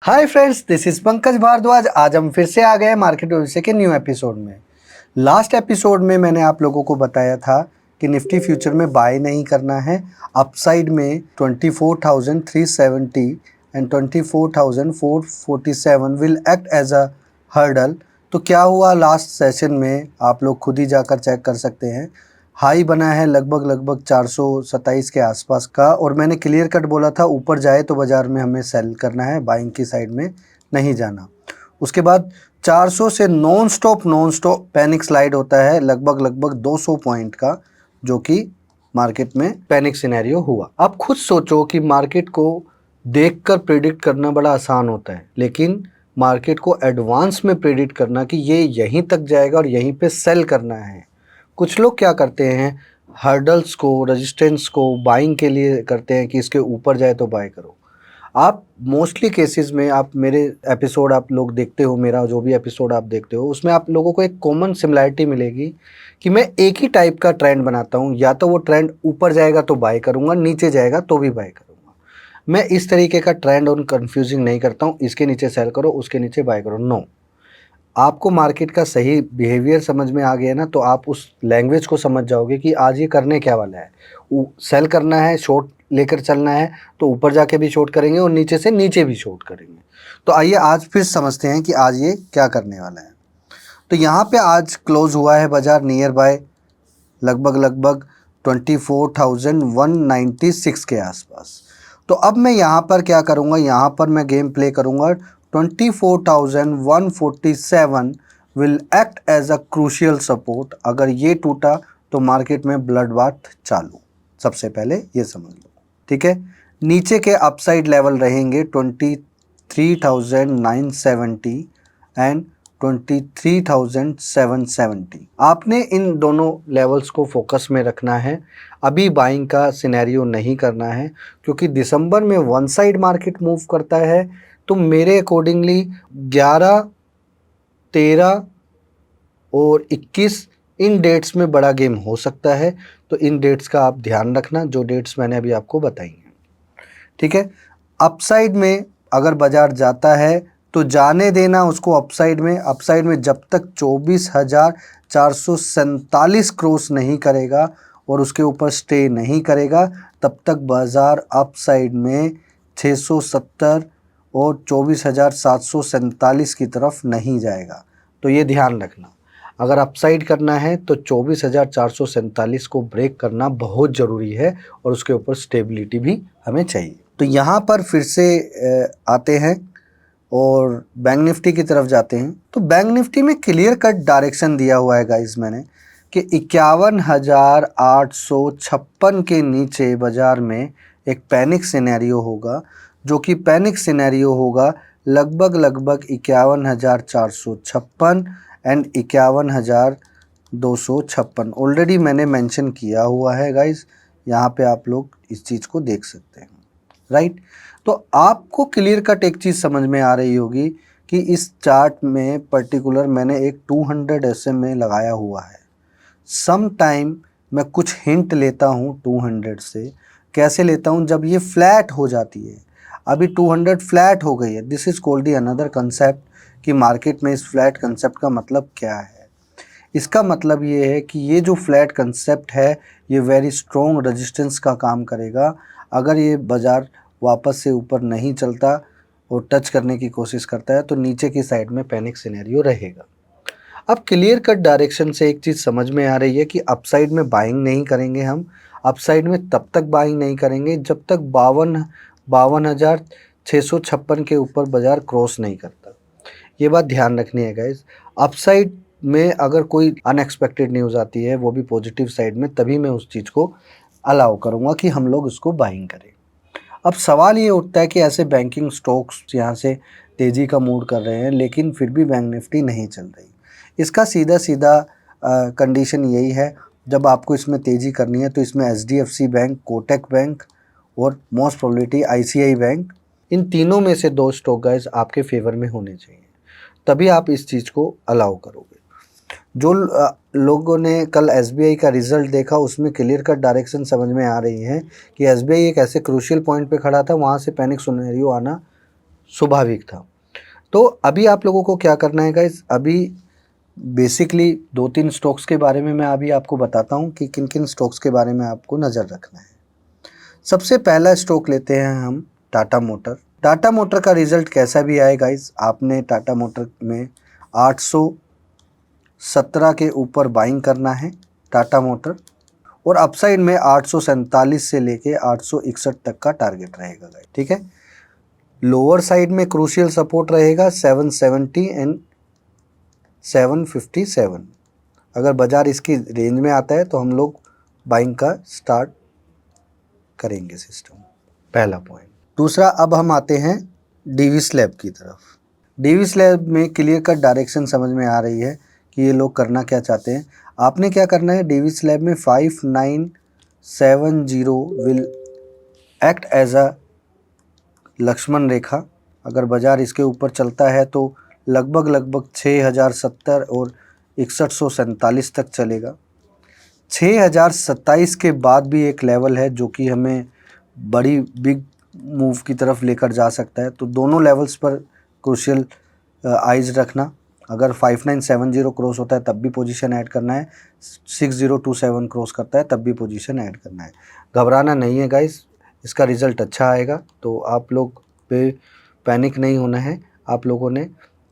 Hi friends, this is Pankaj Bhardwaj. आज हम फिर से आ गए मार्केट भविष्य के न्यू एपिसोड में। लास्ट एपिसोड में मैंने आप लोगों को बताया था कि निफ्टी फ्यूचर में बाय नहीं करना है। अपसाइड में 24,370 and 24,447 will act as a hurdle. तो क्या हुआ लास्ट सेशन में, आप लोग खुद ही जाकर चेक कर सकते हैं। हाई बना है लगभग 427 के आसपास का, और मैंने क्लियर कट बोला था ऊपर जाए तो बाज़ार में हमें सेल करना है, बाइंग की साइड में नहीं जाना। उसके बाद 400 से नॉन स्टॉप पैनिक स्लाइड होता है लगभग 200 पॉइंट का, जो कि मार्केट में पैनिक सिनेरियो हुआ। अब खुद सोचो कि मार्केट को देखकर प्रेडिक्ट करना बड़ा आसान होता है, लेकिन मार्केट को एडवांस में प्रेडिक्ट करना कि ये यहीं तक जाएगा और यहीं पे सेल करना है। कुछ लोग क्या करते हैं, हर्डल्स को, रेजिस्टेंस को बाइंग के लिए करते हैं कि इसके ऊपर जाए तो बाय करो। आप मोस्टली केसेस में, आप मेरे एपिसोड आप लोग देखते हो, मेरा जो भी एपिसोड आप देखते हो, उसमें आप लोगों को एक कॉमन सिमिलैरिटी मिलेगी कि मैं एक ही टाइप का ट्रेंड बनाता हूँ। या तो वो ट्रेंड ऊपर जाएगा तो बाय करूँगा, नीचे जाएगा तो भी बाय करूँगा। मैं इस तरीके का ट्रेंड और कन्फ्यूजिंग नहीं करता हूँ, इसके नीचे सेल करो, उसके नीचे बाय करो। नो, आपको मार्केट का सही बिहेवियर समझ में आ गया ना, तो आप उस लैंग्वेज को समझ जाओगे कि आज ये करने क्या वाला है। सेल करना है, शॉर्ट लेकर चलना है, तो ऊपर जाके भी शॉर्ट करेंगे और नीचे से नीचे भी शॉर्ट करेंगे। तो आइए आज फिर समझते हैं कि आज ये क्या करने वाला है। तो यहाँ पे आज क्लोज हुआ है बाजार नियर बाय लगभग 24,196 के आसपास। तो अब मैं यहाँ पर क्या करूँगा, यहाँ पर मैं गेम प्ले करूँगा। 24,147 will act as a crucial support. अगर ये टूटा तो मार्केट में ब्लड बाथ चालू। सबसे पहले ये समझ लो, ठीक है। नीचे के अपसाइड लेवल रहेंगे 23,970 एंड 23,770। आपने इन दोनों लेवल्स को फोकस में रखना है। अभी बाइंग का सिनेरियो नहीं करना है, क्योंकि दिसंबर में वन साइड मार्केट मूव करता है। तो मेरे अकॉर्डिंगली 11, 13 और 21 इन डेट्स में बड़ा गेम हो सकता है। तो इन डेट्स का आप ध्यान रखना, जो डेट्स मैंने अभी आपको बताई हैं, ठीक है। अपसाइड में अगर बाजार जाता है तो जाने देना उसको अपसाइड में। अपसाइड में जब तक 24,447 क्रॉस नहीं करेगा और उसके ऊपर स्टे नहीं करेगा, तब तक बाजार अपसाइड में 670 और 24,747 की तरफ नहीं जाएगा। तो ये ध्यान रखना, अगर अपसाइड करना है तो 24,447 को ब्रेक करना बहुत ज़रूरी है, और उसके ऊपर स्टेबिलिटी भी हमें चाहिए। तो यहाँ पर फिर से आते हैं और बैंक निफ्टी की तरफ जाते हैं। तो बैंक निफ्टी में क्लियर कट डायरेक्शन दिया हुआ है गाइस मैंने, कि 51,856 के नीचे बाज़ार में एक पैनिक सिनेरियो होगा, जो कि पैनिक सिनेरियो होगा लगभग 51,456 एंड 51,256। ऑलरेडी मैंने मेंशन किया हुआ है गाइस, यहाँ पे आप लोग इस चीज़ को देख सकते हैं, राइट। तो आपको क्लियर कट एक चीज़ समझ में आ रही होगी कि इस चार्ट में पर्टिकुलर मैंने एक 200 SM में लगाया हुआ है। सम टाइम मैं कुछ हिंट लेता हूँ 200 से। कैसे लेता हूँ, जब ये फ्लैट हो जाती है। अभी 200 फ्लैट हो गई है। This is called the another concept, कि मार्केट में इस फ्लैट कंसेप्ट का मतलब क्या है। इसका मतलब ये है कि ये जो फ्लैट कंसेप्ट है, ये वेरी स्ट्रॉन्ग रेजिस्टेंस का काम करेगा। अगर ये बाज़ार वापस से ऊपर नहीं चलता और टच करने की कोशिश करता है, तो नीचे की साइड में पैनिक सिनेरियो रहेगा। अब क्लियर कट डायरेक्शन से एक चीज़ समझ में आ रही है कि अपसाइड में बाइंग नहीं करेंगे हम। अपसाइड में तब तक बाइंग नहीं करेंगे जब तक 52,656 के ऊपर बाज़ार क्रॉस नहीं करता। ये बात ध्यान रखनी है गाइज। अपसाइड में अगर कोई अनएक्सपेक्टेड न्यूज़ आती है, वो भी पॉजिटिव साइड में, तभी मैं उस चीज़ को अलाउ करूँगा कि हम लोग उसको बाइंग करें। अब सवाल ये उठता है कि ऐसे बैंकिंग स्टॉक्स यहाँ से तेज़ी का मूड कर रहे हैं, लेकिन फिर भी बैंक निफ्टी नहीं चल रही। इसका सीधा कंडीशन यही है, जब आपको इसमें तेज़ी करनी है तो इसमें HDFC बैंक, कोटक बैंक और मोस्ट प्रोबेबिलिटी ICICI बैंक, इन तीनों में से 2 स्टॉक गाइस आपके फेवर में होने चाहिए, तभी आप इस चीज़ को अलाउ करोगे। जो लोगों ने कल SBI का रिज़ल्ट देखा, उसमें क्लियर कट डायरेक्शन समझ में आ रही है कि SBI एक ऐसे क्रूशियल पॉइंट पे खड़ा था, वहाँ से पैनिक सिनेरियो आना स्वाभाविक था। तो अभी आप लोगों को क्या करना है गाइस, अभी बेसिकली 2-3 स्टॉक्स के बारे में मैं अभी आपको बताता हूँ कि किन किन स्टॉक्स के बारे में आपको नज़र रखना है। सबसे पहला स्टॉक लेते हैं हम टाटा मोटर। टाटा मोटर का रिजल्ट कैसा भी आए गाइस, आपने टाटा मोटर में 817 के ऊपर बाइंग करना है टाटा मोटर, और अपसाइड में 847 से लेके 861 तक का टारगेट रहेगा गाइस, ठीक है। लोअर साइड में क्रूशियल सपोर्ट रहेगा 770 एंड 757। अगर बाजार इसकी रेंज में आता है तो हम लोग बाइंग का स्टार्ट करेंगे सिस्टम, पहला पॉइंट। दूसरा, अब हम आते हैं डीवी स्लैब की तरफ। डीवी स्लैब में क्लियर कट डायरेक्शन समझ में आ रही है कि ये लोग करना क्या चाहते हैं। आपने क्या करना है, डीवी स्लैब में 5970 will act as a Lakshman rekha. अगर बाजार इसके ऊपर चलता है तो लगभग 6070 और 6147 तक चलेगा। 6027 के बाद भी एक लेवल है जो कि हमें बड़ी बिग मूव की तरफ लेकर जा सकता है। तो दोनों लेवल्स पर क्रूशियल आइज रखना। अगर 5970 क्रॉस होता है तब भी पोजीशन ऐड करना है, 6027 क्रॉस करता है तब भी पोजीशन ऐड करना है। घबराना नहीं है गाइस, इसका रिज़ल्ट अच्छा आएगा, तो आप लोग पे पैनिक नहीं होना है। आप लोगों ने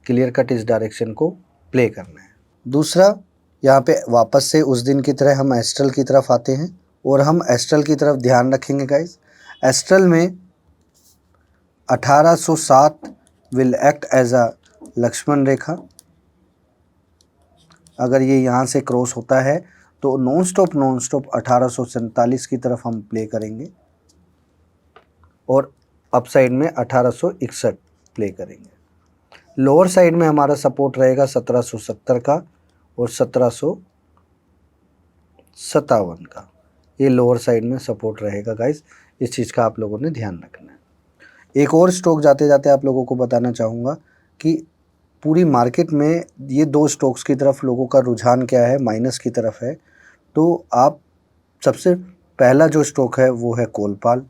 क्लियर कट इस डायरेक्शन को प्ले करना है। दूसरा, यहाँ पे वापस से उस दिन की तरह हम एस्ट्रल की तरफ आते हैं और हम एस्ट्रल की तरफ ध्यान रखेंगे गाइस। एस्ट्रल में 1807 will act as a Lakshman rekha. अगर ये यहाँ से क्रॉस होता है तो नॉन स्टॉप 1847 की तरफ हम प्ले करेंगे और अपसाइड में 1861 प्ले करेंगे। लोअर साइड में हमारा सपोर्ट रहेगा 1770 का और 1757 का। ये लोअर साइड में सपोर्ट रहेगा गाइस, इस चीज़ का आप लोगों ने ध्यान रखना है। एक और स्टॉक जाते जाते आप लोगों को बताना चाहूँगा कि पूरी मार्केट में ये 2 स्टॉक्स की तरफ लोगों का रुझान क्या है, माइनस की तरफ है। तो आप सबसे पहला जो स्टॉक है वो है कोलपाल।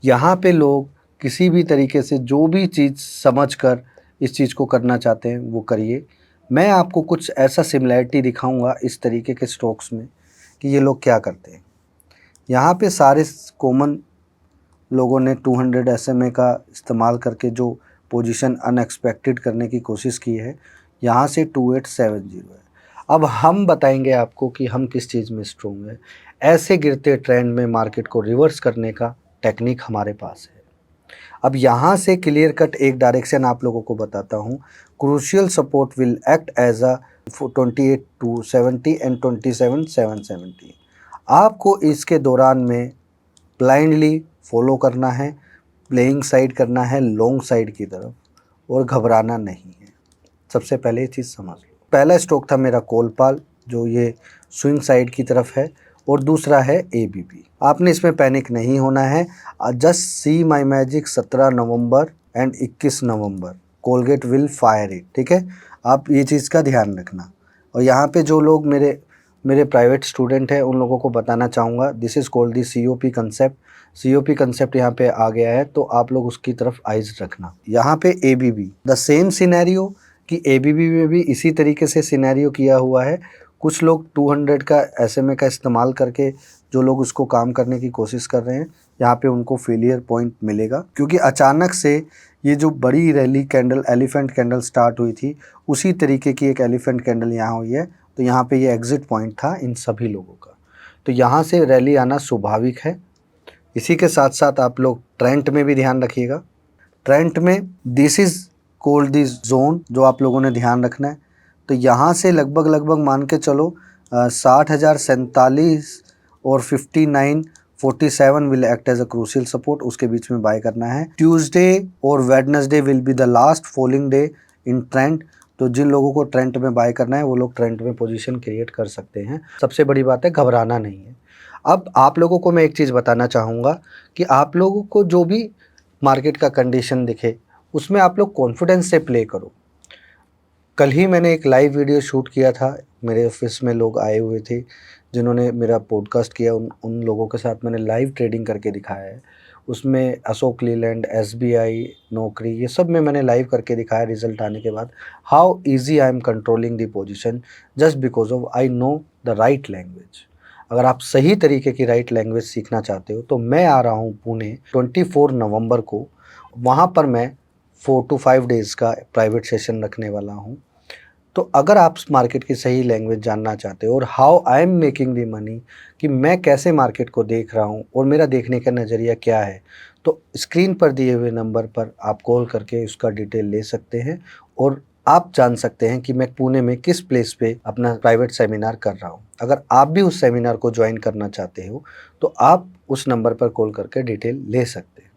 यहाँ पे लोग किसी भी तरीके से जो भी चीज़ समझकर इस चीज़ को करना चाहते हैं वो करिए। मैं आपको कुछ ऐसा सिमिलैरिटी दिखाऊंगा इस तरीके के स्टॉक्स में कि ये लोग क्या करते हैं। यहाँ पे सारे कॉमन लोगों ने 200 SMA का इस्तेमाल करके जो पोजीशन अनएक्सपेक्टेड करने की कोशिश की है, यहाँ से 2870 है। अब हम बताएंगे आपको कि हम किस चीज़ में स्ट्रॉन्ग है। ऐसे गिरते ट्रेंड में मार्केट को रिवर्स करने का टेक्निक हमारे पास है। अब यहाँ से क्लियर कट एक डायरेक्शन आप लोगों को बताता हूँ। Crucial support will act as a 28,270 and 27,770। आपको इसके दौरान में ब्लाइंडली फॉलो करना है, प्लेइंग साइड करना है लॉन्ग साइड की तरफ, और घबराना नहीं है। सबसे पहले ये चीज़ समझ लो। पहला स्टॉक था मेरा कोलपाल जो ये स्विंग साइड की तरफ है, और दूसरा है एबीबी। आपने इसमें पैनिक नहीं होना है। Just see my magic 17 November and 21 November Colgate will fire it, ठीक है। आप ये चीज़ का ध्यान रखना। और यहाँ पे जो लोग मेरे प्राइवेट स्टूडेंट हैं उन लोगों को बताना चाहूँगा, this is called the COP concept. COP concept यहाँ पे आ गया है तो आप लोग उसकी तरफ आइज रखना। यहाँ पे ABB द सेम सिनेरियो कि ABB में भी इसी तरीके से सिनेरियो किया हुआ है। कुछ लोग 200 का SMA का इस्तेमाल करके जो लोग उसको काम करने की कोशिश कर रहे हैं, यहाँ पे उनको फेलियर पॉइंट मिलेगा, क्योंकि अचानक से ये जो बड़ी rally candle elephant candle start हुई थी, उसी तरीके की एक एलिफेंट कैंडल यहाँ हुई है। तो यहाँ पे ये एग्जिट पॉइंट था इन सभी लोगों का, तो यहाँ से रैली आना स्वाभाविक है। इसी के साथ साथ आप लोग ट्रेंट में भी ध्यान रखिएगा। ट्रेंट में this is called this zone जो आप लोगों ने ध्यान रखना है। तो यहाँ से लगभग मान के चलो 60,047 और 59,47 will act as a crucial support, उसके बीच में बाय करना है। ट्यूसडे और Wednesday will be the last falling day in trend. तो जिन लोगों को ट्रेंड में बाय करना है वो लोग ट्रेंड में पोजीशन क्रिएट कर सकते हैं। सबसे बड़ी बात है घबराना नहीं है। अब आप लोगों को मैं एक चीज़ बताना चाहूँगा कि आप लोगों को जो भी मार्केट का कंडीशन दिखे उसमें आप लोग कॉन्फिडेंस से प्ले करो। कल ही मैंने एक लाइव वीडियो शूट किया था, मेरे ऑफिस में लोग आए हुए थे जिन्होंने मेरा पॉडकास्ट किया। उन लोगों के साथ मैंने लाइव ट्रेडिंग करके दिखाया है। उसमें अशोक लीलैंड, एसबीआई, नौकरी, ये सब में मैंने लाइव करके दिखाया रिजल्ट आने के बाद how easy I am controlling the position just because of I know the right language. अगर आप सही तरीके की राइट लैंग्वेज सीखना चाहते हो तो मैं आ रहा हूँ पुणे 24 नवंबर को। वहाँ पर मैं 4 to 5 डेज़ का प्राइवेट सेशन रखने वाला हूँ। तो अगर आप मार्केट की सही लैंग्वेज जानना चाहते हो और how I am making the money, कि मैं कैसे मार्केट को देख रहा हूँ और मेरा देखने का नज़रिया क्या है, तो स्क्रीन पर दिए हुए नंबर पर आप कॉल करके उसका डिटेल ले सकते हैं और आप जान सकते हैं कि मैं पुणे में किस प्लेस पे अपना प्राइवेट सेमिनार कर रहा हूँ। अगर आप भी उस सेमिनार को ज्वाइन करना चाहते हो तो आप उस नंबर पर कॉल करके डिटेल ले सकते हैं।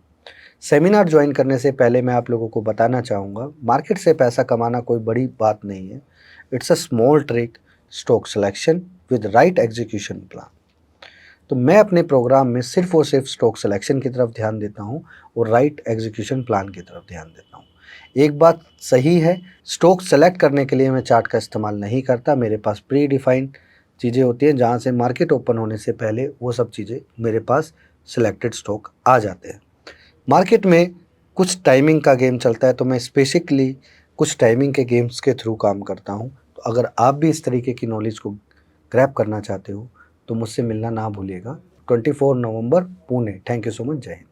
सेमिनार ज्वाइन करने से पहले मैं आप लोगों को बताना चाहूँगा, मार्केट से पैसा कमाना कोई बड़ी बात नहीं है। It's a small trick, stock selection with right execution plan. तो मैं अपने प्रोग्राम में सिर्फ और सिर्फ स्टॉक सिलेक्शन की तरफ ध्यान देता हूँ और राइट एग्जीक्यूशन प्लान की तरफ ध्यान देता हूँ। एक बात सही है, स्टॉक सेलेक्ट करने के लिए मैं चार्ट का इस्तेमाल नहीं करता। मेरे पास प्री डिफाइंड चीज़ें होती हैं जहाँ से मार्केट ओपन होने से पहले वो सब चीज़ें मेरे पास सिलेक्टेड स्टॉक आ जाते हैं। मार्केट में कुछ टाइमिंग का गेम चलता है तो मैं स्पेसिफिकली कुछ टाइमिंग के गेम्स के थ्रू काम करता हूँ। तो अगर आप भी इस तरीके की नॉलेज को ग्रैब करना चाहते हो तो मुझसे मिलना ना भूलिएगा। 24 नवंबर Pune. Thank you so much. जय हिंद।